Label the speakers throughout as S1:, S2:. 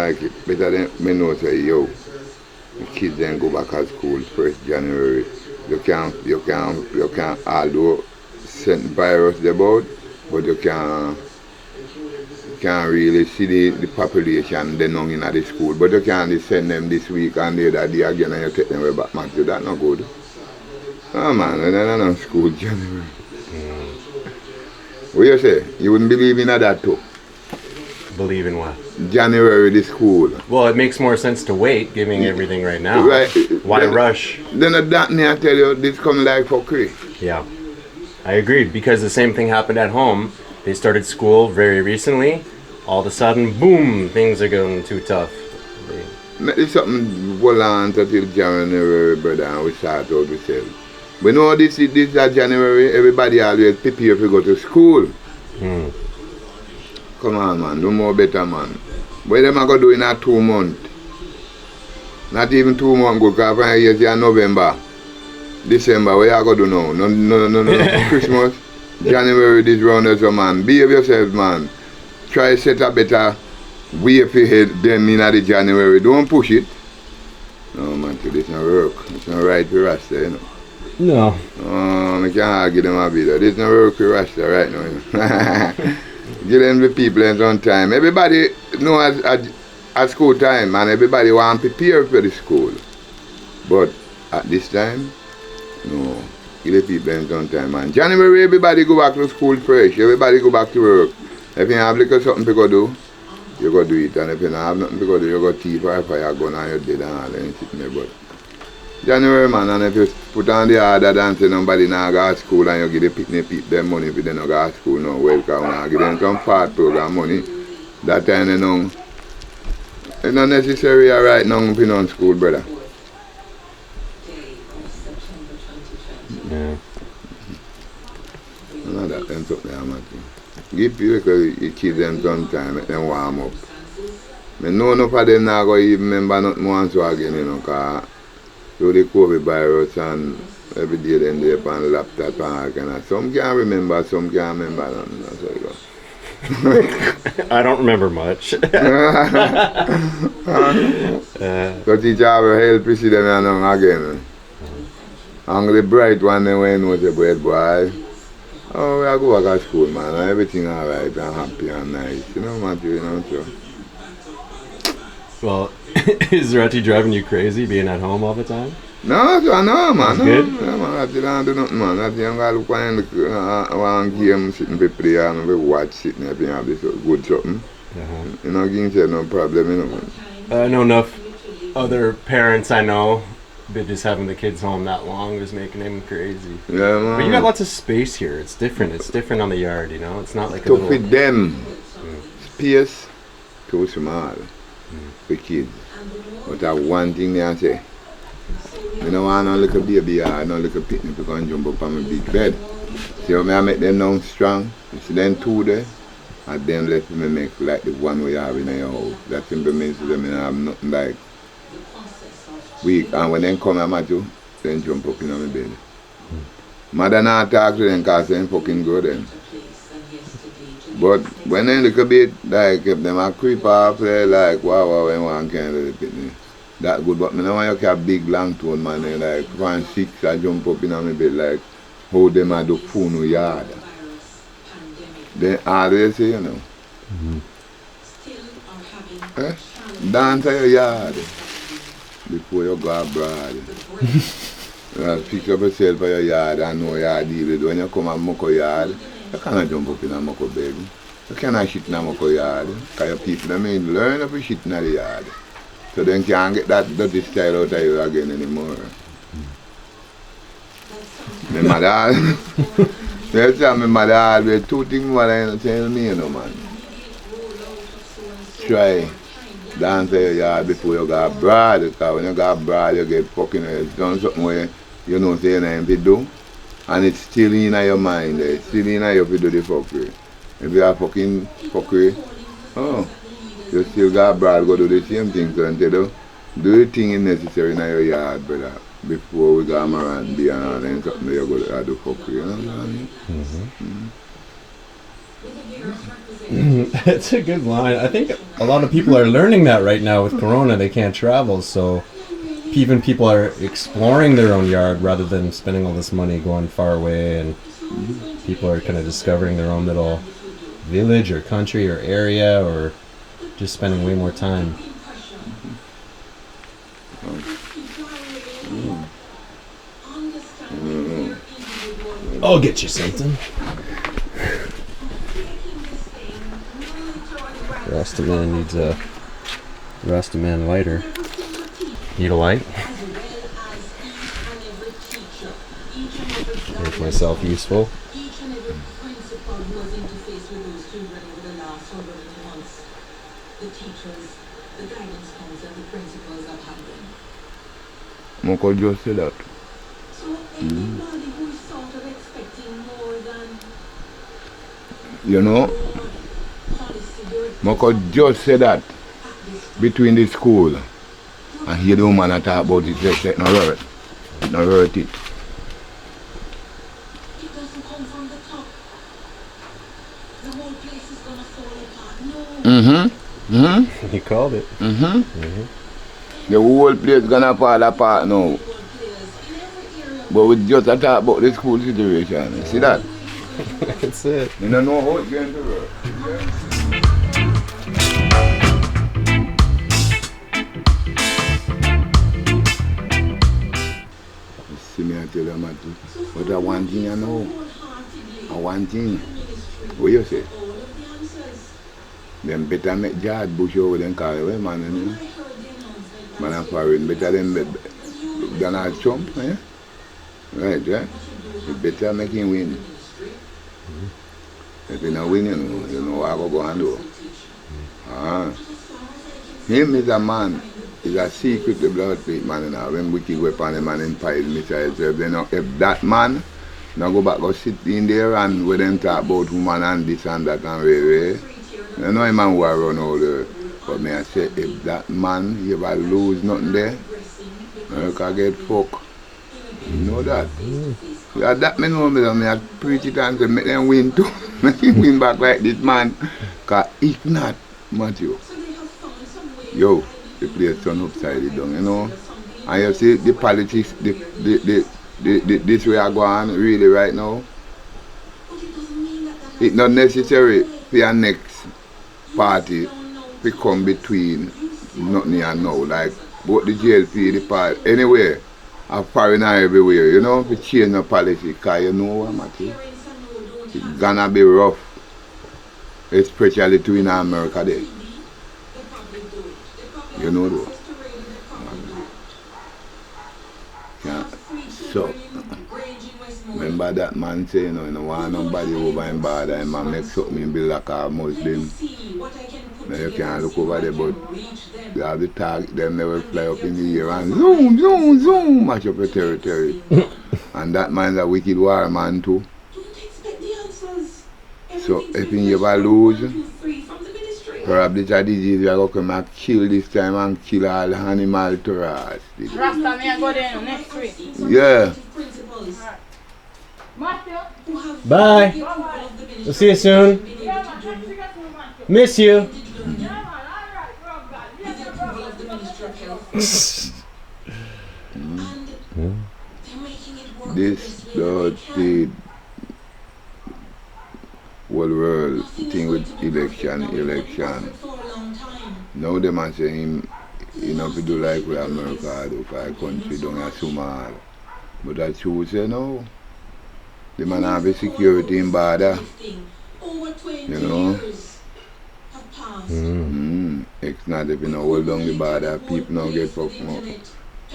S1: like it. Better than me know say, yo, the kids then go back to school 1st January. You can, although send virus about, but you can't really see the population then on in the school. But you can't send them this week and the other day again and you take them way back. Man, that's not good. Oh man, they're not school January. What you say? You wouldn't believe in that too?
S2: Believe in what?
S1: January, the school.
S2: Well, it makes more sense to wait, giving everything right now.
S1: Right.
S2: Why
S1: then,
S2: rush?
S1: Then that I tell you, this come like for free.
S2: Yeah, I agreed, because the same thing happened at home. They started school very recently. All of a sudden, boom, things are going too tough.
S1: It's something hold on until January, brother, and we start out with sell. We know this is January, everybody always prepare to go to school. Come on, man, do more better, man. What them I go do in a 2 months? Not even 2 months good, because I years in November, December, what you go do now? No, Christmas, January, this round as a man. Behave yourself, man. Try set a better way for head them in the January. Don't push it. No, man, this not work. It's not right for Rasta, you know.
S2: No.
S1: I can't argue them a bit. This not work for Rasta right now, you know. Give them the people in some time. Everybody know at school time, and everybody want to prepare for the school. But at this time, no. Give the people in some time, man. January, everybody go back to school fresh. Everybody go back to work. If you have little something to go do, you go do it. And if you don't have nothing to go do, you go thief or fire gun and you're dead and all that shit in there. But January, man, and if you put on the order and say nobody now go to school and you give the picnic people them money if they don't go to school now, welcome and give them some part program money, that time they know it's not necessary right now if you don't school, brother.
S2: Yeah.
S1: None of that, them something I'm at. Give people the kids them some time, make them warm up. I know enough of them now go even remember nothing once again, you know, because through the COVID virus and every day them there on laptop and all kind of. Some can't remember, some can't remember nothing. That's how it goes.
S2: I don't remember much.
S1: So teacher will help you see them again. And the bright one they went with the bread boy. Oh, we are go back to school, man, and everything alright and happy and nice. You know, Matthew, you know, so.
S2: Well, is Ratty driving you crazy being at home all the time?
S1: No, man.
S2: That's
S1: no.
S2: good?
S1: Yeah, man, Ratty don't do nothing, man. Ratty don't go look one game sitting to play and we watch sitting if you have this good something. You know, give himself no problem, you know, man.
S2: I know enough other parents I know. But just having the kids home that long was making him crazy.
S1: Yeah, man.
S2: But you got lots of space here. It's different. It's different on the yard, you know? It's not like a
S1: to
S2: little...
S1: fit them, space too small for kids. But that one thing I say, I don't want no little baby or no little picnic to go and jump up on my big bed. See how I make them down strong? You see them two there? And then let me make like the one we have in your house. That simply means to them I have nothing like weak, and when they come at you, then jump up in my bed. Mother not talk to them because they fucking good then. But when they look a bit, like if them a creep off there, like wow, when one can do it, that good. But me know when you have big long tone man, they like 1 6 I jump up in my bed like how them a do phone yard. They always say, you know. Dance at your yard before you go abroad. Fix up yourself for your yard and know your deal with. When you come and Mokko yard, you cannot jump up in a Mokko bed. You cannot shit in a Mokko yard. Because your people them ain't learn to shit in the yard. So then you can't get that dirty style out of you again anymore. My mother, that's why my mother always 2 things my mother tell me, you know, man. Try dance at your yard before you go abroad, because when you go abroad you get fucking done something where you know say you know to do, and it's still in your mind, it's still in your to do the fuckery. If you are fucking fuckery, oh, you still go abroad, go do the same thing, so until you do the thing necessary in your yard, brother, before we go around and all and something you go to do fuckery, you know what I mean?
S2: It's a good line. I think a lot of people are learning that right now with Corona. They can't travel, so even people are exploring their own yard rather than spending all this money going far away, and people are kind of discovering their own little village or country or area, or just spending way more time. I'll get you something. Rasta man needs a Rasta man lighter. Need a light? Make myself useful.
S1: Mokko just said that. You know, Mokko just said that between the school and hear the woman that talk about it, just say, no hurt it.
S2: He called it.
S1: The whole place gonna fall apart now. But we just talk about the school situation. See that?
S2: That's it.
S1: You don't know how it's going to work. See me, I tell you, Matthew. But I one thing I know. One thing. What you say? Them better make George Bush over them call away, man. You know? Man and foreign better than Donald Trump, eh? Right? You better make him win. If you don't win, you know what I go and do. Him is a man, is a secret blood plate man, you know, when wicked weapon him and empire missiles. If that man now go back go sit in there and with them talk about woman and this and that and way. You know him man who run all the. But me I say if that man you ever lose nothing there, you can get fucked. You know that. Yeah, that me know me I preach it and say make them win too. Make him win back like this man. Cause if not, Matthew. Yo, the place turn upside down, you know. And you see the politics, this way I go on really right now. It's not necessary for your next party to come between nothing and now. Like both the JLP, the party, anywhere, a foreigner everywhere, you know, to change the policy. Because you know what, Matthew? It's gonna be rough. Especially to in America there. You know though. Yeah. So remember that man say, you don't want nobody over in border and man make something and build like a Muslim. Now you can't look over there, but they have the target, them never fly up in the air and zoom, match up your territory. And that man's a wicked war man too. So if you ever lose, probably the disease you are going to come and kill this time and kill all the animals to us.
S3: Rasta, may I go there next week?
S1: Yeah.
S2: Bye. We'll see you soon. Miss you.
S1: This dirty whole world thing with election. Now them are saying you know to do like with America do for a country don't assume all. But that's true say no. The man have a security in border. You know? It's not if you know hold down the border, people don't get fucked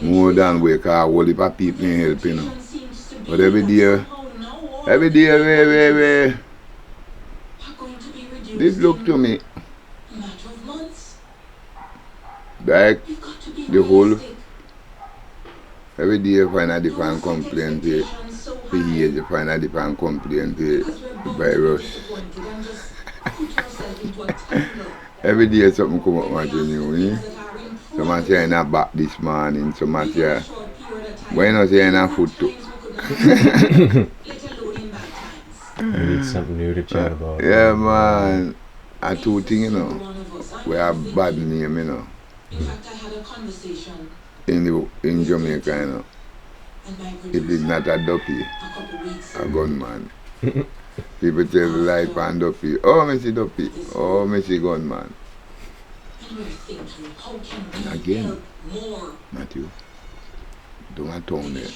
S1: more than we cause whole heap of people in help, you know. But every day, this look to me like the whole every day you find a different complaint here. For years you find a different complaint here, the virus. Every day something come up with you, Someone say in a back this morning, someone say why not say in a foot too?
S2: We need something new to chat about.
S1: Yeah, man. I two things, you know. We have bad name, you know. In Jamaica, you know. If it's not a Duppy, a gunman. People tell the life and Duppy. Oh, me see Duppy. Oh, me see gunman. Again, Matthew. Don't atone there.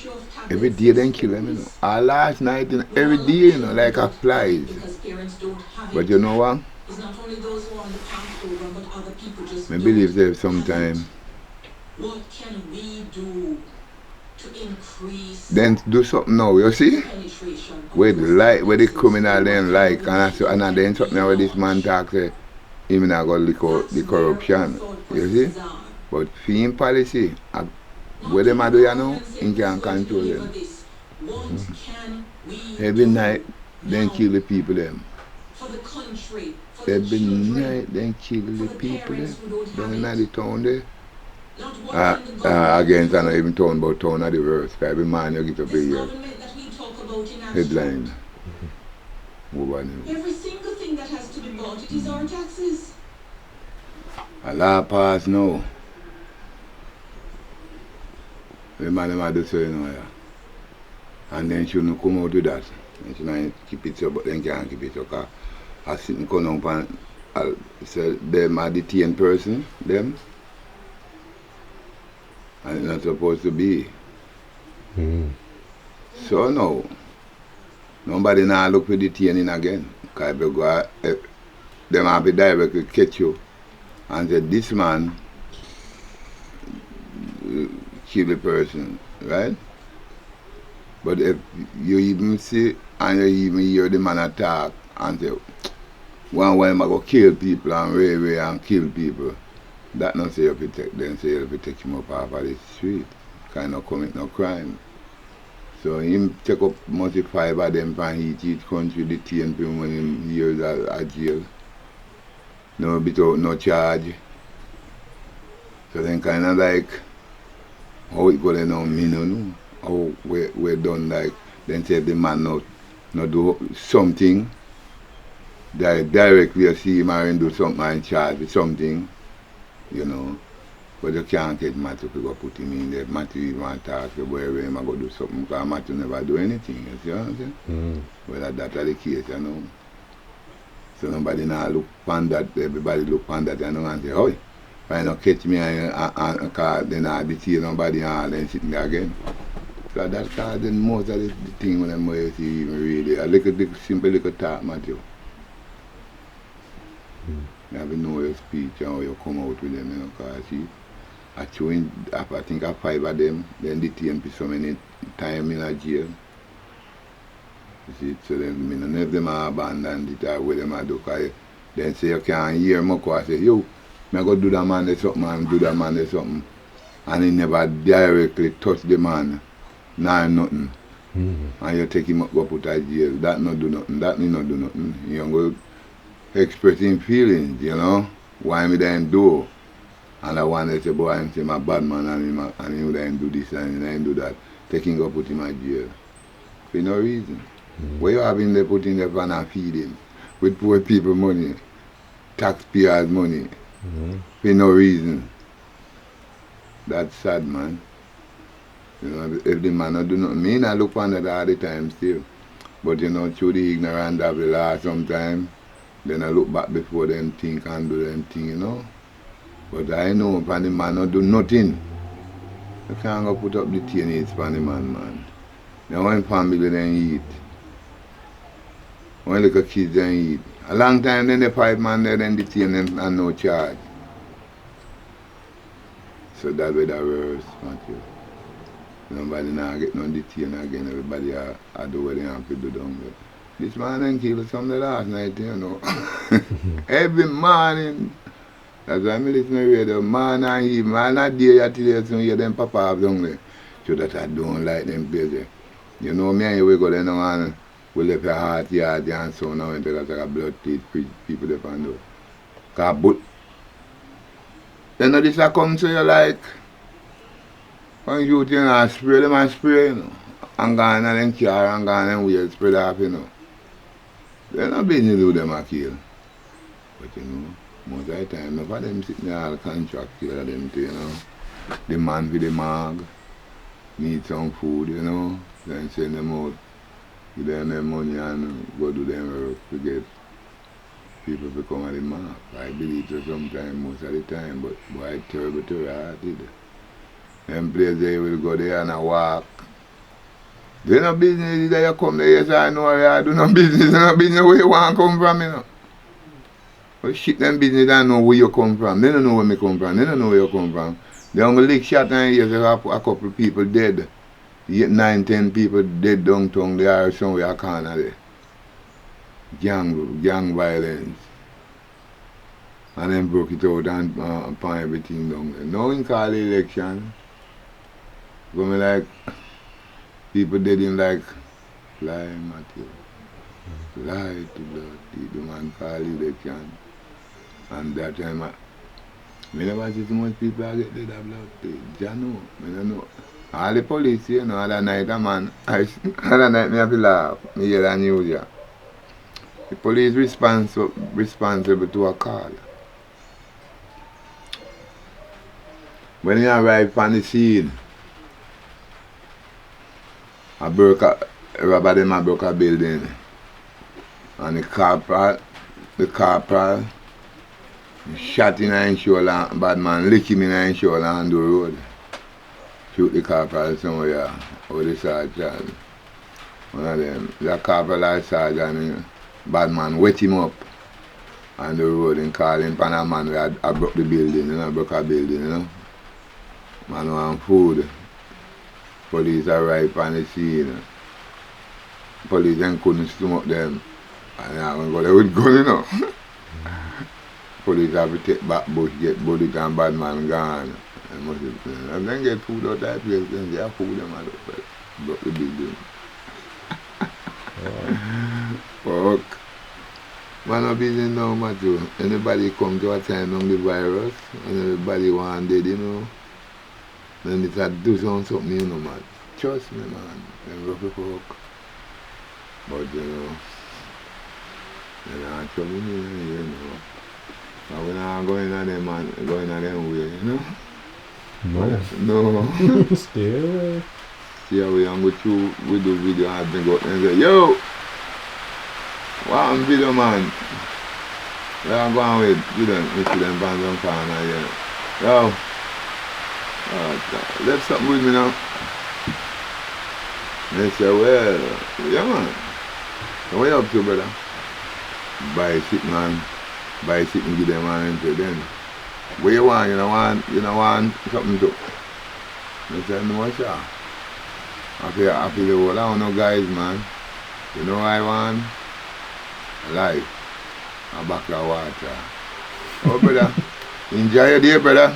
S1: Every day they kill them, you know. Our last night, you know, every day, you know, like a flies. But you know what? I believe there's sometime. What can we do to increase? Then do something now, you see? Where the criminal then like, and then something where this man talks, him not got the corruption. You see? But film policy, where them do you know, he can control them. Every night, then kill the people them. Every night, then kill the people them. Down in the town there. Against, I'm not even talking about town of the worst. Every man you get up here. Headline. Every single thing that has to be bought, it is our taxes. A law pass now. The man them do so, you know, yeah. And then she don't come out with that. And she not keep it so, but then can't keep it so. Because I sit and come up and so them are the 10 person, them. And it's not supposed to be. So now, nobody now look for the 10 in again. Because them have to directly catch you and say, this man kill the person, right? But if you even see and you even hear the man attack and say, one way I go kill people and railway and kill people, that not say if you take them, say if you take him up off of the street, kind of commit no crime. So him take up mostly 5 of them and he each country the 10 people when him years at jail. No bit out, no charge. So then kind of like, how it go there now, me no know. How we're done like, then say the man not do something, directly you see him and do something and charge with something, you know. But you can't get Matthew to go put him in there. Matthew even want to talk about where him go do something, because Matthew never do anything, you see what I'm saying? Well, that's the case, you know. So nobody now look on that, everybody look on that, you know, and say, oh, if I don't catch me and call, then I'll be seeing nobody and then sitting there again. So that's causing most of the thing when I'm see even really. A little simple little talk, Matthew. You have to know your speech and how you come out with them, you know, because see, I think I 5 of them, then the TNP so many time in a jail. You see, so then none of them are abandoned it or what them are do, because then say you can't hear Mokko, I say, yo, I go do that man there something and do that man there something. And he never directly touch the man, nah nothing. And you take him up, go put in jail, that not do nothing, that he not do nothing. You go expressing feelings, you know, why me then do. And I want to say, boy, I'm saying my bad man and he then do this and he then do that. Take him go put him in jail. For no reason. Where you have him there put in the van and feed him with poor people money, taxpayers money, for no reason. That's sad, man. You know, if the man not do nothing, me not look on that all the time still. But you know, through the ignorance of the law sometimes, then I look back before them think and do them thing, you know. But I know if the man not do nothing, you can't go put up the teenage for the man. Now when family then eat, when little kids then eat. A long time then the 5 man there then detain them and no charge. So that's where that worse, Matthew. Nobody now get no detain again, everybody I do what they have to do down there. This man then killed somebody last night, you know. Every morning. That's why I listen to the radio, man and him, man not there today, so hear them papa have down there. So that I don't like them places. You know me and you we go there now and we left your heart yard and so now and take a blood teeth people there and do. But you know this a come to you like when you think spray them and spray, you know. And gone and then car and gone and wheel spread off, you know. They're not business do them a kill. But you know, most of the time, enough of them sitting there all contract kill of them too, you know. The man with the mag, need some food, you know, then send them out, give them their money and go do them work to get people to come at the mark. I believe so sometimes, most of the time, but boy, terrible hearted. Them places they will go there and walk. They no business that you come there, yes I know I do no business, no business where you want to come from, you know. But shit them business don't know where you come from. They don't know where me come from, they don't know where you come from. They only lick shot and hear a couple of people dead. 8, 9, 10 people dead downtown there somewhere a corner there. Gang violence. And then broke it out and upon everything down there. Now in call the election, go me like people dead in like fly Matthew. Fly to blood. The man call the election. And that time I never see so much people get dead of blood. I don't know. All the police, you know, other night a man, other night me have to laugh. Me hear the news, yeah. The police responsible to a call. When he arrived on the scene, robber them broke a building. And the corporal shot in his shoulder, bad man lick him in his shoulder on the road. Shoot the corporal somewhere, or the sergeant. One of them, the corporal or sergeant, bad man wet him up on the road and call him pan a man where I broke the building, you know, broke a building, you know. Man want food. Police arrived on the scene. Police then couldn't stomach them. And I go there with gun, you know. Police have to take back bush, get bullet and bad man gone. And then get food out of that place, then they have food them out of it. Broke the building. Fuck. Man no business now, Matthew. Anybody come to a time on the virus and everybody want dead, you know. Then it's a do something, you know, man. Trust me, man. Them rough the fuck. But you know, they're not trouble me, you know. And we're not going on them, man, going on them way, you know. No.
S2: Stay away.
S1: See how we go through, we do video and bring out and say, yo! What video, man? Where I'm going with? You don't see them bands on corner here. Yo! Left something with me now. They say, well, yeah, man. So what you up to, brother? Buy shit, man. Buy shit and give them an entry then. What you want? You don't want something to. They say, no, sure. I feel the whole I know guys, man. You know what I want? Life. A bucket of water. Oh, brother. Enjoy your day, brother.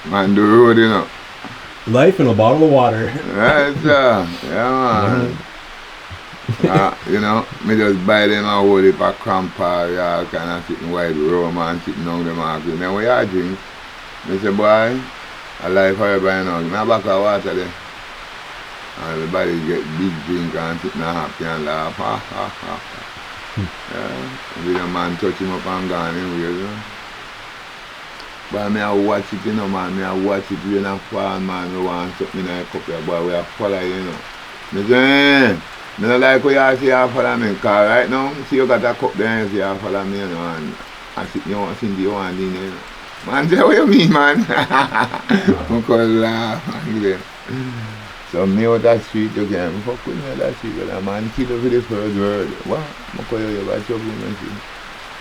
S1: Man, the road, you know.
S2: Life in a bottle of water.
S1: Right, sir. Yeah, man. You know, me just buy them a whole heap of cramper, yeah, kind of sitting white room and sitting down the market. Then when you drink, I say, boy, I like forever, you know. Give me a bucket of water there. And everybody get big drink and sitting and happy and laugh. Ha, ha, ha. Yeah. With a man touch him up and gone in weird, you know. But me I watch it, you know, man. Me I watch it rain and fall, man. Me want something in a cup here, boy. We are follow you, know. Me say, me don't like what you say you follow me. Because right now, see you got a cup there and say you follow me, you know. And I sit you want Cindy, you want in there. Man, say what you mean, man? I call laugh and there. So me out that street again. Me fuck with me out that street, brother. Man, kill over the first word. What? I call you about trouble, man.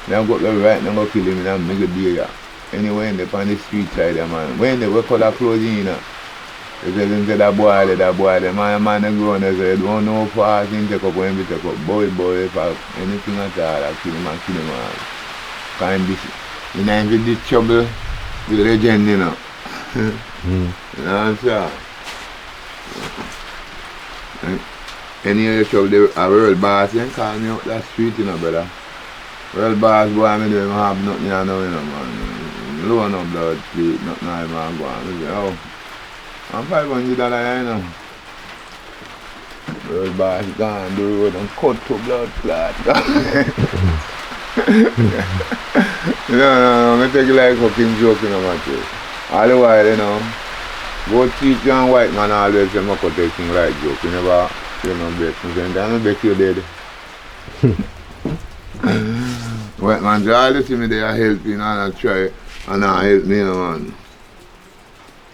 S1: Then I go to right now, I go kill him and make a deal, yeah. Anyway, they're on the street side, man. When they work color clothes in, they say that boy, the man, they grown, they say, don't know fast, he take up when we take up. Boy, if I anything at all, I kill him all. Find this, you know, with this trouble, with the legend, you know. You know what I'm saying? Any other trouble, a world boss, you can call me out that street, you know, brother. World boss, boy, I don't have nothing, you know, man. Low no blood, please, nothing I man go on. Oh, I'm $500, you know. Road boss gone the road and cut to blood clot. No, I take it like fucking joking about it. All the while, you know, both teacher and white man always say Mokko take things like joke. You never, you know, break me. Then I bet you dead. White man say, all you see me there helping and I try and I help me, you know, man.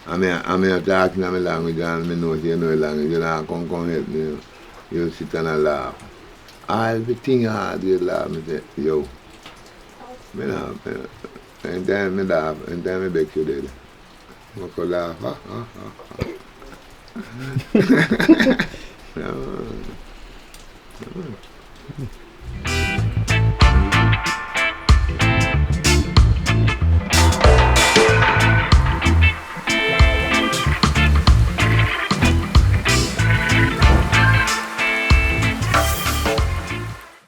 S1: I'm here talking in my language and I know you know the language, you know, come help me. You sit and I laugh. All the things hard, you laugh. I say, yo, me laugh. Anytime I laugh, anytime I beg you dead. I could laugh.